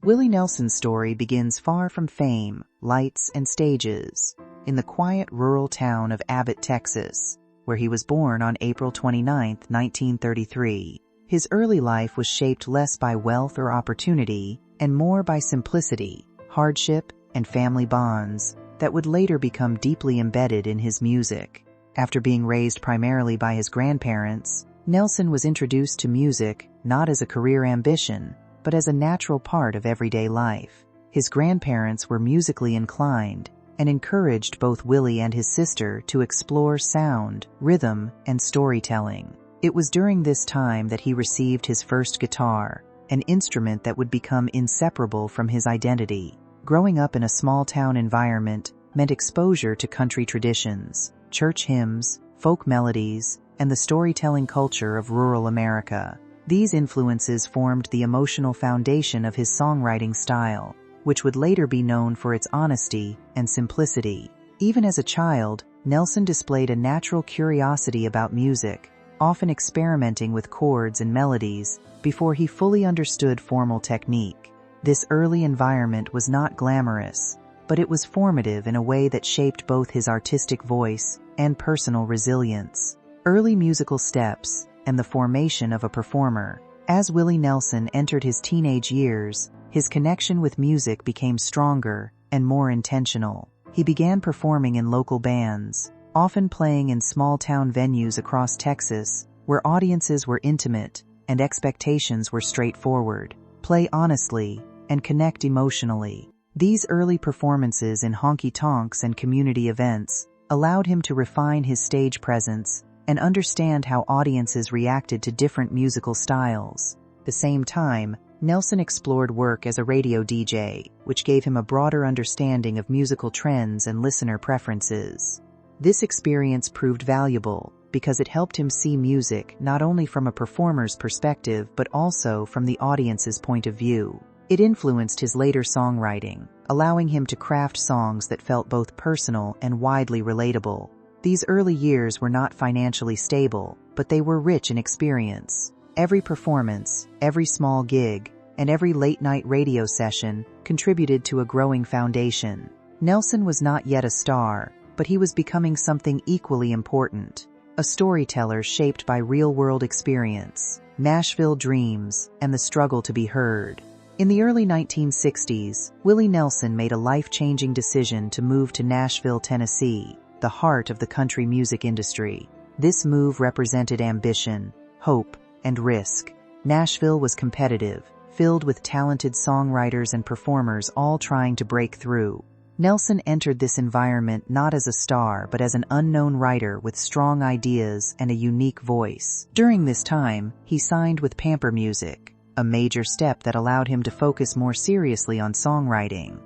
Willie Nelson's story begins far from fame, lights, and stages, in the quiet rural town of Abbott, Texas, where he was born on April 29, 1933. His early life was shaped less by wealth or opportunity, and more by simplicity, hardship, and family bonds that would later become deeply embedded in his music. After being raised primarily by his grandparents, Nelson was introduced to music not as a career ambition, but as a natural part of everyday life. His grandparents were musically inclined and encouraged both Willie and his sister to explore sound, rhythm, and storytelling. It was during this time that he received his first guitar, an instrument that would become inseparable from his identity. Growing up in a small-town environment meant exposure to country traditions, church hymns, folk melodies, and the storytelling culture of rural America. These influences formed the emotional foundation of his songwriting style, which would later be known for its honesty and simplicity. Even as a child, Nelson displayed a natural curiosity about music, often experimenting with chords and melodies before he fully understood formal technique. This early environment was not glamorous, but it was formative in a way that shaped both his artistic voice and personal resilience. Early musical steps and the formation of a performer. As Willie Nelson entered his teenage years, his connection with music became stronger and more intentional. He began performing in local bands, often playing in small-town venues across Texas, where audiences were intimate and expectations were straightforward. Play honestly and connect emotionally. These early performances in honky-tonks and community events allowed him to refine his stage presence and understand how audiences reacted to different musical styles. At the same time, Nelson explored work as a radio DJ, which gave him a broader understanding of musical trends and listener preferences. This experience proved valuable because it helped him see music not only from a performer's perspective but also from the audience's point of view. It influenced his later songwriting, allowing him to craft songs that felt both personal and widely relatable. These early years were not financially stable, but they were rich in experience. Every performance, every small gig, and every late-night radio session contributed to a growing foundation. Nelson was not yet a star, but he was becoming something equally important. A storyteller shaped by real-world experience, Nashville dreams, and the struggle to be heard. In the early 1960s, Willie Nelson made a life-changing decision to move to Nashville, Tennessee, the heart of the country music industry. This move represented ambition, hope, and risk. Nashville was competitive, filled with talented songwriters and performers all trying to break through. Nelson entered this environment not as a star but as an unknown writer with strong ideas and a unique voice. During this time, he signed with Pamper Music, a major step that allowed him to focus more seriously on songwriting.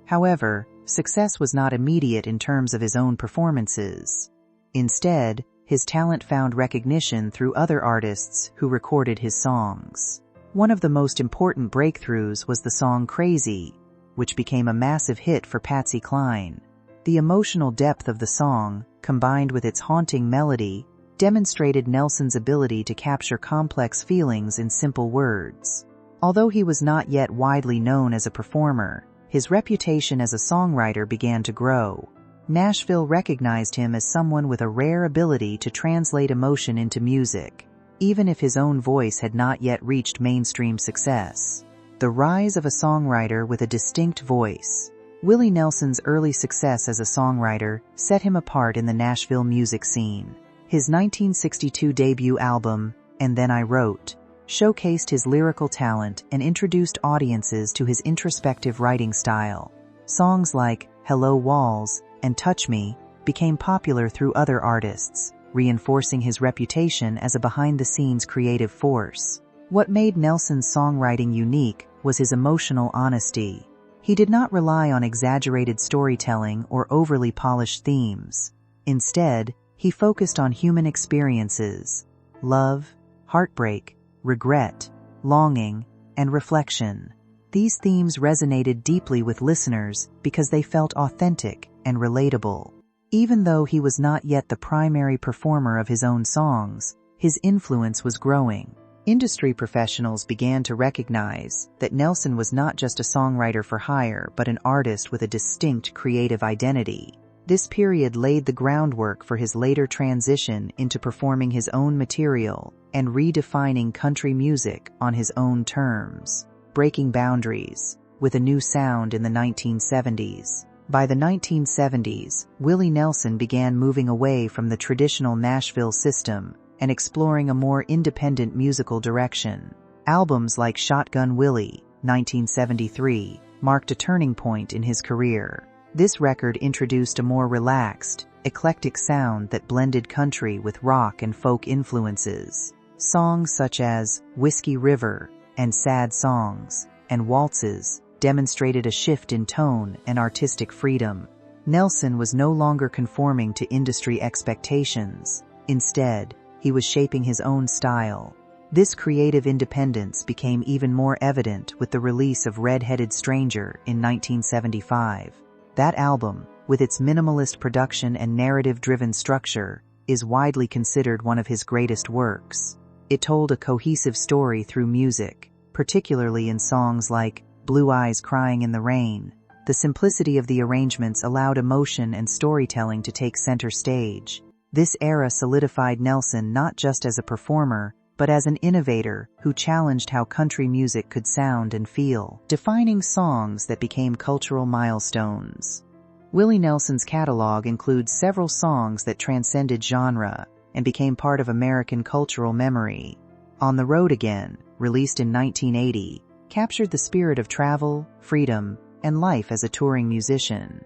However, success was not immediate in terms of his own performances. Instead, his talent found recognition through other artists who recorded his songs. One of the most important breakthroughs was the song Crazy, which became a massive hit for Patsy Cline. The emotional depth of the song, combined with its haunting melody, demonstrated Nelson's ability to capture complex feelings in simple words. Although he was not yet widely known as a performer, his reputation as a songwriter began to grow. Nashville recognized him as someone with a rare ability to translate emotion into music, even if his own voice had not yet reached mainstream success. The rise of a songwriter with a distinct voice. Willie Nelson's early success as a songwriter set him apart in the Nashville music scene. His 1962 debut album, And Then I Wrote, showcased his lyrical talent and introduced audiences to his introspective writing style. Songs like Hello Walls and Touch Me became popular through other artists, reinforcing his reputation as a behind-the-scenes creative force. What made Nelson's songwriting unique was his emotional honesty. He did not rely on exaggerated storytelling or overly polished themes. Instead, he focused on human experiences, love, heartbreak, regret, longing, and reflection. These themes resonated deeply with listeners because they felt authentic and relatable. Even though he was not yet the primary performer of his own songs, his influence was growing. Industry professionals began to recognize that Nelson was not just a songwriter for hire but an artist with a distinct creative identity. This period laid the groundwork for his later transition into performing his own material and redefining country music on his own terms, breaking boundaries with a new sound in the 1970s. By the 1970s, Willie Nelson began moving away from the traditional Nashville system and exploring a more independent musical direction. Albums like Shotgun Willie, 1973, marked a turning point in his career. This record introduced a more relaxed, eclectic sound that blended country with rock and folk influences. Songs such as Whiskey River and Sad Songs and Waltzes demonstrated a shift in tone and artistic freedom. Nelson was no longer conforming to industry expectations. Instead, he was shaping his own style. This creative independence became even more evident with the release of Red-Headed Stranger in 1975. That album, with its minimalist production and narrative-driven structure, is widely considered one of his greatest works. It told a cohesive story through music, particularly in songs like Blue Eyes Crying in the Rain. The simplicity of the arrangements allowed emotion and storytelling to take center stage. This era solidified Nelson not just as a performer, but as an innovator who challenged how country music could sound and feel, defining songs that became cultural milestones. Willie Nelson's catalog includes several songs that transcended genre and became part of American cultural memory. On the Road Again, released in 1980, captured the spirit of travel, freedom, and life as a touring musician.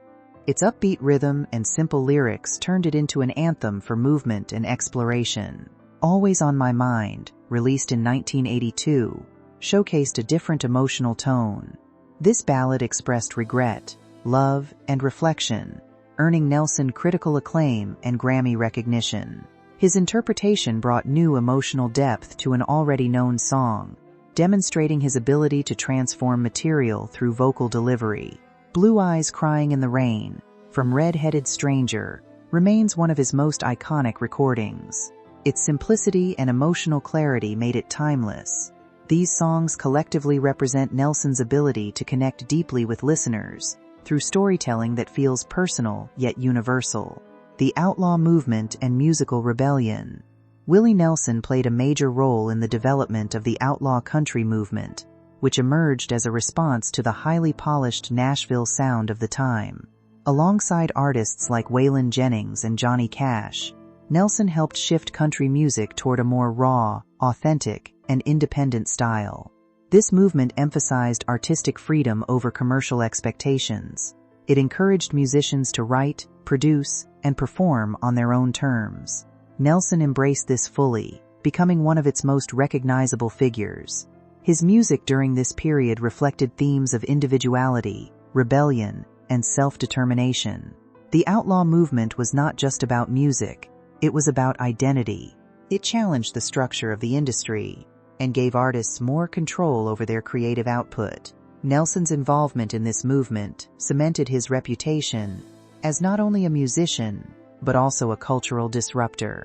Its upbeat rhythm and simple lyrics turned it into an anthem for movement and exploration. Always on My Mind, released in 1982, showcased a different emotional tone. This ballad expressed regret, love, and reflection, earning Nelson critical acclaim and Grammy recognition. His interpretation brought new emotional depth to an already known song, demonstrating his ability to transform material through vocal delivery. Blue Eyes Crying in the Rain, from Red-Headed Stranger, remains one of his most iconic recordings. Its simplicity and emotional clarity made it timeless. These songs collectively represent Nelson's ability to connect deeply with listeners through storytelling that feels personal yet universal. The outlaw movement and musical rebellion. Willie Nelson played a major role in the development of the outlaw country movement, which emerged as a response to the highly polished Nashville sound of the time. Alongside artists like Waylon Jennings and Johnny Cash, Nelson helped shift country music toward a more raw, authentic, and independent style. This movement emphasized artistic freedom over commercial expectations. It encouraged musicians to write, produce, and perform on their own terms. Nelson embraced this fully, becoming one of its most recognizable figures. His music during this period reflected themes of individuality, rebellion, and self-determination. The outlaw movement was not just about music, it was about identity. It challenged the structure of the industry and gave artists more control over their creative output. Nelson's involvement in this movement cemented his reputation as not only a musician, but also a cultural disruptor.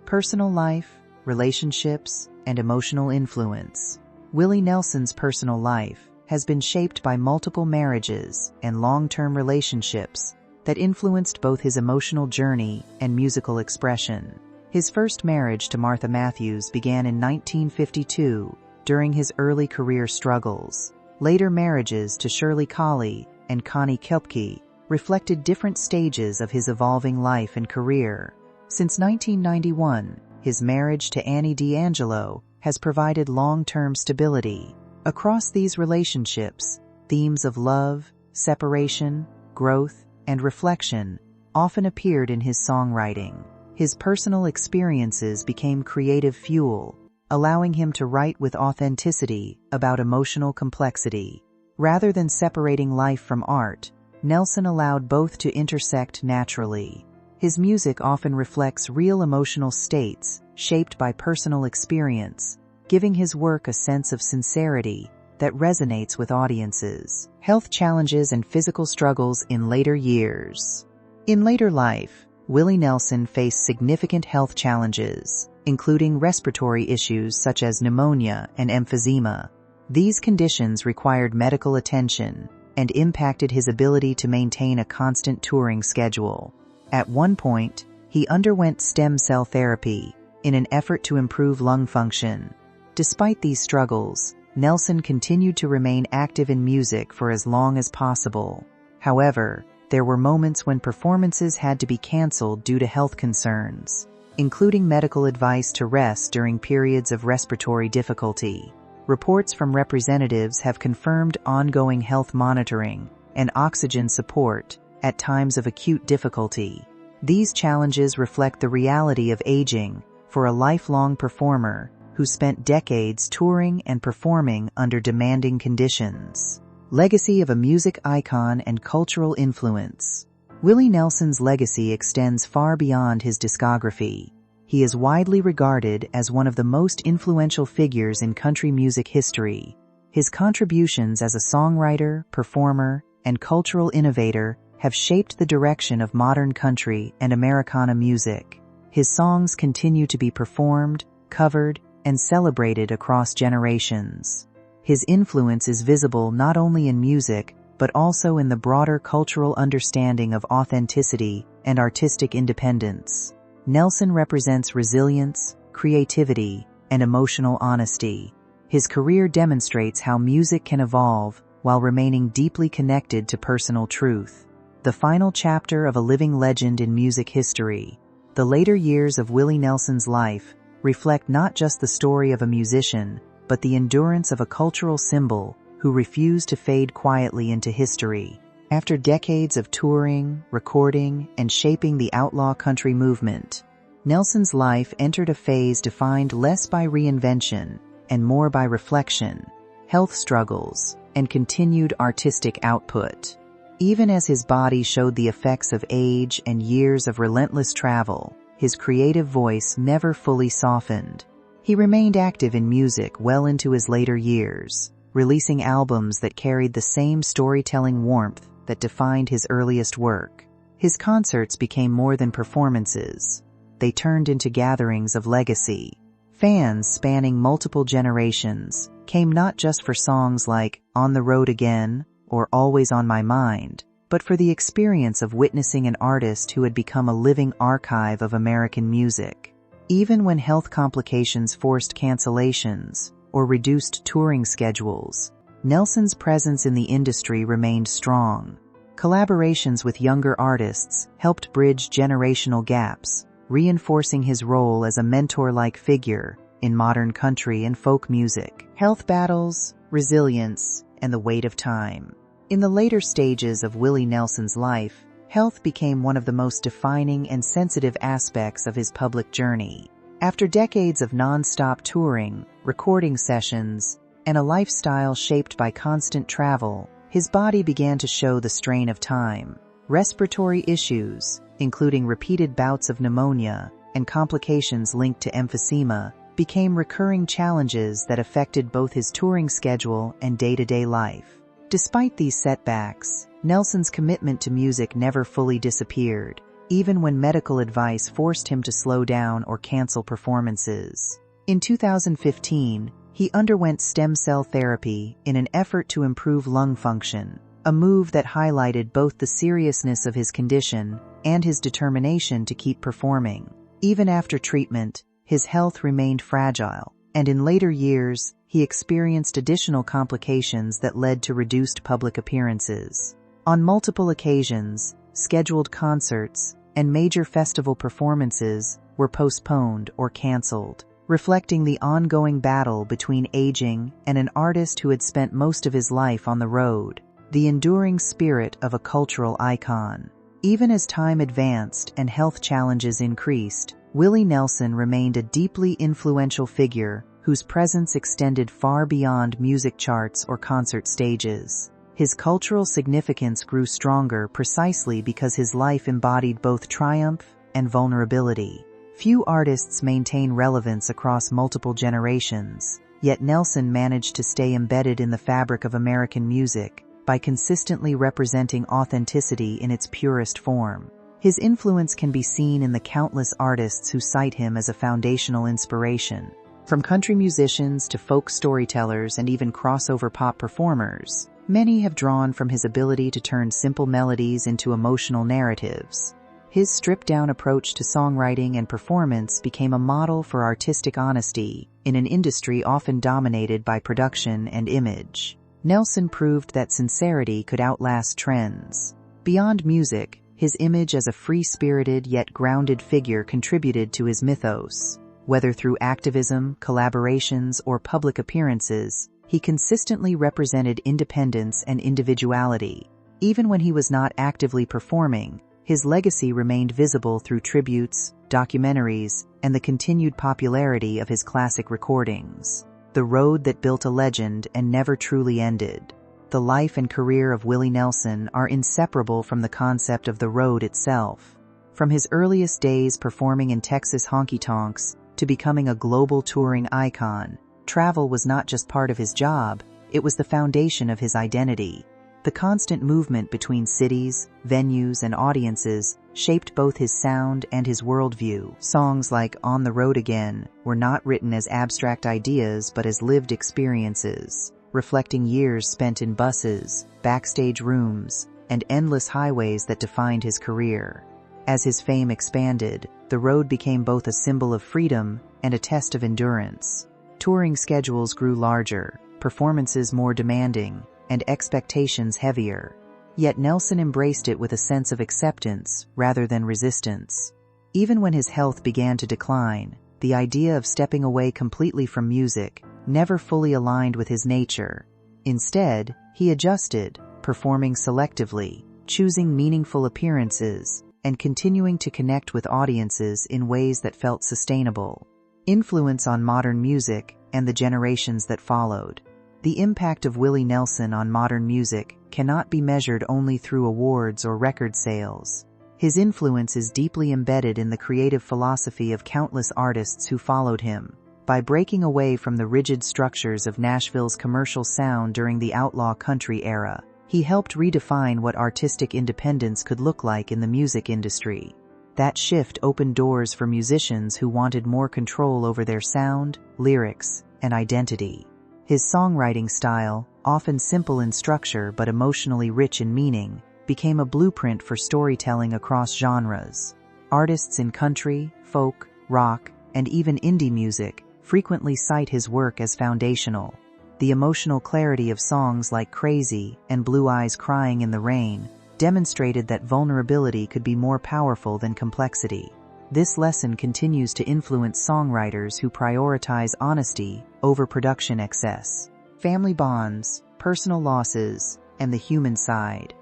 Personal life, relationships, and emotional influence. Willie Nelson's personal life has been shaped by multiple marriages and long-term relationships that influenced both his emotional journey and musical expression. His first marriage to Martha Matthews began in 1952 during his early career struggles. Later marriages to Shirley Colley and Connie Kelpke reflected different stages of his evolving life and career. Since 1991, his marriage to Annie D'Angelo has provided long-term stability. Across these relationships, themes of love, separation, growth, and reflection often appeared in his songwriting. His personal experiences became creative fuel, allowing him to write with authenticity about emotional complexity. Rather than separating life from art, Nelson allowed both to intersect naturally. His music often reflects real emotional states shaped by personal experience, giving his work a sense of sincerity that resonates with audiences. Health challenges and physical struggles in later years. In later life, Willie Nelson faced significant health challenges, including respiratory issues such as pneumonia and emphysema. These conditions required medical attention and impacted his ability to maintain a constant touring schedule. At one point, he underwent stem cell therapy in an effort to improve lung function. Despite these struggles, Nelson continued to remain active in music for as long as possible. However, there were moments when performances had to be canceled due to health concerns, including medical advice to rest during periods of respiratory difficulty. Reports from representatives have confirmed ongoing health monitoring and oxygen support at times of acute difficulty. These challenges reflect the reality of aging for a lifelong performer who spent decades touring and performing under demanding conditions. Legacy of a music icon and cultural influence. Willie Nelson's legacy extends far beyond his discography. He is widely regarded as one of the most influential figures in country music history. His contributions as a songwriter, performer, and cultural innovator have shaped the direction of modern country and Americana music. His songs continue to be performed, covered, and celebrated across generations. His influence is visible not only in music, but also in the broader cultural understanding of authenticity and artistic independence. Nelson represents resilience, creativity, and emotional honesty. His career demonstrates how music can evolve while remaining deeply connected to personal truth. The final chapter of a living legend in music history. The later years of Willie Nelson's life reflect not just the story of a musician, but the endurance of a cultural symbol who refused to fade quietly into history. After decades of touring, recording, and shaping the outlaw country movement, Nelson's life entered a phase defined less by reinvention and more by reflection, health struggles, and continued artistic output. Even as his body showed the effects of age and years of relentless travel, his creative voice never fully softened. He remained active in music well into his later years, releasing albums that carried the same storytelling warmth that defined his earliest work. His concerts became more than performances. They turned into gatherings of legacy. Fans spanning multiple generations came not just for songs like On the Road Again or Always on My Mind, but for the experience of witnessing an artist who had become a living archive of American music. Even when health complications forced cancellations or reduced touring schedules, Nelson's presence in the industry remained strong. Collaborations with younger artists helped bridge generational gaps, reinforcing his role as a mentor-like figure in modern country and folk music. Health battles, resilience, and the weight of time. In the later stages of Willie Nelson's life, health became one of the most defining and sensitive aspects of his public journey. After decades of non-stop touring, recording sessions, and a lifestyle shaped by constant travel, his body began to show the strain of time. Respiratory issues, including repeated bouts of pneumonia and complications linked to emphysema, became recurring challenges that affected both his touring schedule and day-to-day life. Despite these setbacks, Nelson's commitment to music never fully disappeared, even when medical advice forced him to slow down or cancel performances. In 2015, he underwent stem cell therapy in an effort to improve lung function, a move that highlighted both the seriousness of his condition and his determination to keep performing. Even after treatment, his health remained fragile, and in later years, he experienced additional complications that led to reduced public appearances. On multiple occasions, scheduled concerts and major festival performances were postponed or canceled, reflecting the ongoing battle between aging and an artist who had spent most of his life on the road, the enduring spirit of a cultural icon. Even as time advanced and health challenges increased, Willie Nelson remained a deeply influential figure whose presence extended far beyond music charts or concert stages. His cultural significance grew stronger precisely because his life embodied both triumph and vulnerability. Few artists maintain relevance across multiple generations, yet Nelson managed to stay embedded in the fabric of American music by consistently representing authenticity in its purest form. His influence can be seen in the countless artists who cite him as a foundational inspiration. From country musicians to folk storytellers and even crossover pop performers, many have drawn from his ability to turn simple melodies into emotional narratives. His stripped-down approach to songwriting and performance became a model for artistic honesty in an industry often dominated by production and image. Nelson proved that sincerity could outlast trends. Beyond music, his image as a free-spirited yet grounded figure contributed to his mythos. Whether through activism, collaborations, or public appearances, he consistently represented independence and individuality. Even when he was not actively performing, his legacy remained visible through tributes, documentaries, and the continued popularity of his classic recordings. The road that built a legend and never truly ended. The life and career of Willie Nelson are inseparable from the concept of the road itself. From his earliest days performing in Texas honky-tonks to becoming a global touring icon, travel was not just part of his job, it was the foundation of his identity. The constant movement between cities, venues, and audiences shaped both his sound and his worldview. Songs like On the Road Again were not written as abstract ideas but as lived experiences, reflecting years spent in buses, backstage rooms, and endless highways that defined his career. As his fame expanded, the road became both a symbol of freedom and a test of endurance. Touring schedules grew larger, performances more demanding, and expectations heavier. Yet Nelson embraced it with a sense of acceptance rather than resistance. Even when his health began to decline, the idea of stepping away completely from music never fully aligned with his nature. Instead, he adjusted, performing selectively, choosing meaningful appearances, and continuing to connect with audiences in ways that felt sustainable. Influence on modern music and the generations that followed. The impact of Willie Nelson on modern music cannot be measured only through awards or record sales. His influence is deeply embedded in the creative philosophy of countless artists who followed him. By breaking away from the rigid structures of Nashville's commercial sound during the outlaw country era, he helped redefine what artistic independence could look like in the music industry. That shift opened doors for musicians who wanted more control over their sound, lyrics, and identity. His songwriting style, often simple in structure but emotionally rich in meaning, became a blueprint for storytelling across genres. Artists in country, folk, rock, and even indie music frequently cite his work as foundational. The emotional clarity of songs like Crazy and Blue Eyes Crying in the Rain demonstrated that vulnerability could be more powerful than complexity. This lesson continues to influence songwriters who prioritize honesty over production excess. Family bonds, personal losses, and the human side.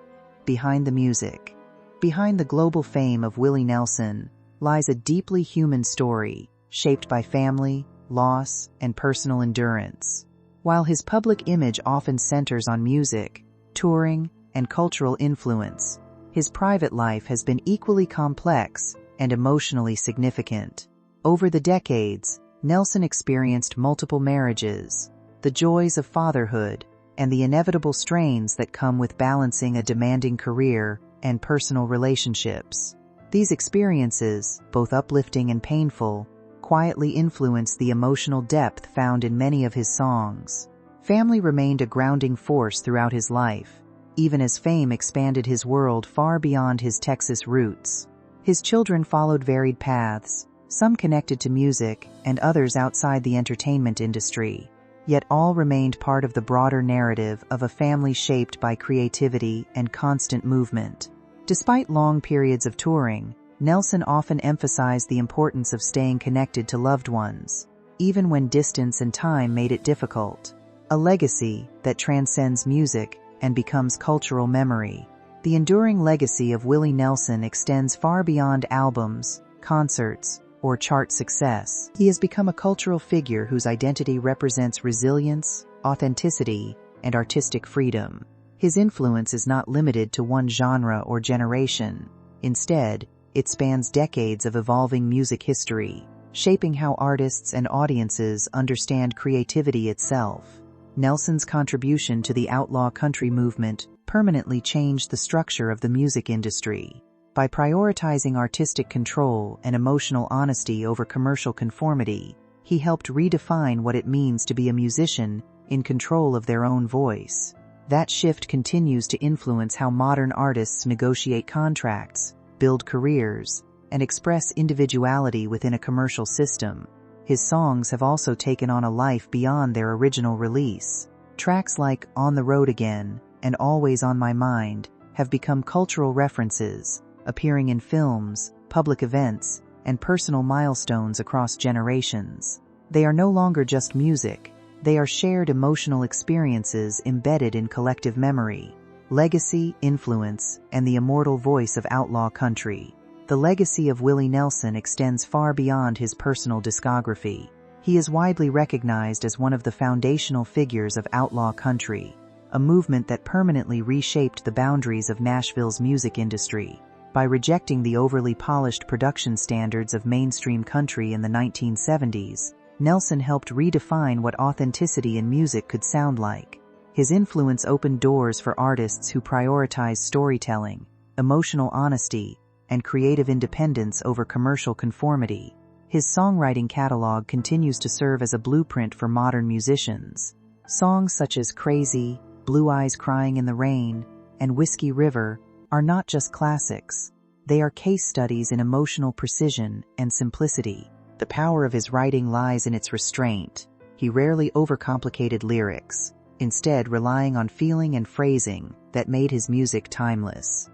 Behind the music. Behind the global fame of Willie Nelson lies a deeply human story, shaped by family, loss, and personal endurance. While his public image often centers on music, touring, and cultural influence, his private life has been equally complex and emotionally significant. Over the decades, Nelson experienced multiple marriages, the joys of fatherhood, and the inevitable strains that come with balancing a demanding career and personal relationships. These experiences, both uplifting and painful, quietly influenced the emotional depth found in many of his songs. Family remained a grounding force throughout his life, even as fame expanded his world far beyond his Texas roots. His children followed varied paths, some connected to music and others outside the entertainment industry, yet all remained part of the broader narrative of a family shaped by creativity and constant movement. Despite long periods of touring, Nelson often emphasized the importance of staying connected to loved ones, even when distance and time made it difficult. A legacy that transcends music and becomes cultural memory. The enduring legacy of Willie Nelson extends far beyond albums, concerts, or chart success. He has become a cultural figure whose identity represents resilience, authenticity, and artistic freedom. His influence is not limited to one genre or generation. Instead, it spans decades of evolving music history, shaping how artists and audiences understand creativity itself. Nelson's contribution to the outlaw country movement permanently changed the structure of the music industry. By prioritizing artistic control and emotional honesty over commercial conformity, he helped redefine what it means to be a musician in control of their own voice. That shift continues to influence how modern artists negotiate contracts, build careers, and express individuality within a commercial system. His songs have also taken on a life beyond their original release. Tracks like On the Road Again and Always on My Mind have become cultural references, appearing in films, public events, and personal milestones across generations. They are no longer just music, they are shared emotional experiences embedded in collective memory. Legacy, influence, and the immortal voice of outlaw country. The legacy of Willie Nelson extends far beyond his personal discography. He is widely recognized as one of the foundational figures of outlaw country, a movement that permanently reshaped the boundaries of Nashville's music industry. By rejecting the overly polished production standards of mainstream country in the 1970s, Nelson helped redefine what authenticity in music could sound like. His influence opened doors for artists who prioritize storytelling, emotional honesty, and creative independence over commercial conformity. His songwriting catalog continues to serve as a blueprint for modern musicians. Songs such as Crazy, Blue Eyes Crying in the Rain, and Whiskey River are not just classics. They are case studies in emotional precision and simplicity. The power of his writing lies in its restraint. He rarely overcomplicated lyrics, instead relying on feeling and phrasing that made his music timeless.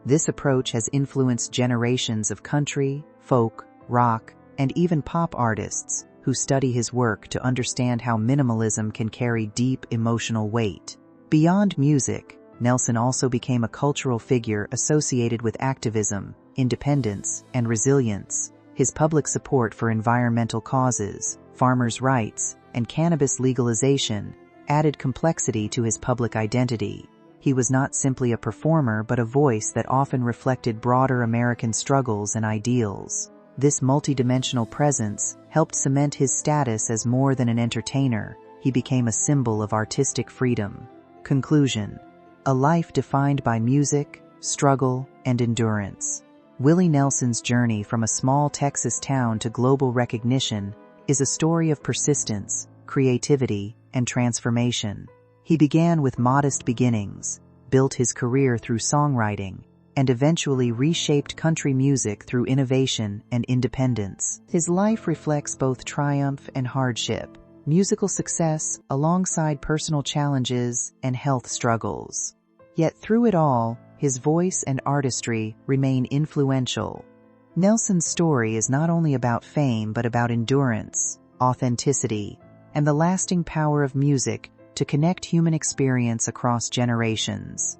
This approach has influenced generations of country, folk, rock, and even pop artists who study his work to understand how minimalism can carry deep emotional weight. Beyond music, Nelson also became a cultural figure associated with activism, independence, and resilience. His public support for environmental causes, farmers' rights, and cannabis legalization added complexity to his public identity. He was not simply a performer but a voice that often reflected broader American struggles and ideals. This multidimensional presence helped cement his status as more than an entertainer. He became a symbol of artistic freedom. Conclusion: a life defined by music, struggle, and endurance. Willie Nelson's journey from a small Texas town to global recognition is a story of persistence, creativity, and transformation. He began with modest beginnings, built his career through songwriting, and eventually reshaped country music through innovation and independence. His life reflects both triumph and hardship, musical success alongside personal challenges and health struggles. Yet through it all, his voice and artistry remain influential. Nelson's story is not only about fame but about endurance, authenticity, and the lasting power of music to connect human experience across generations.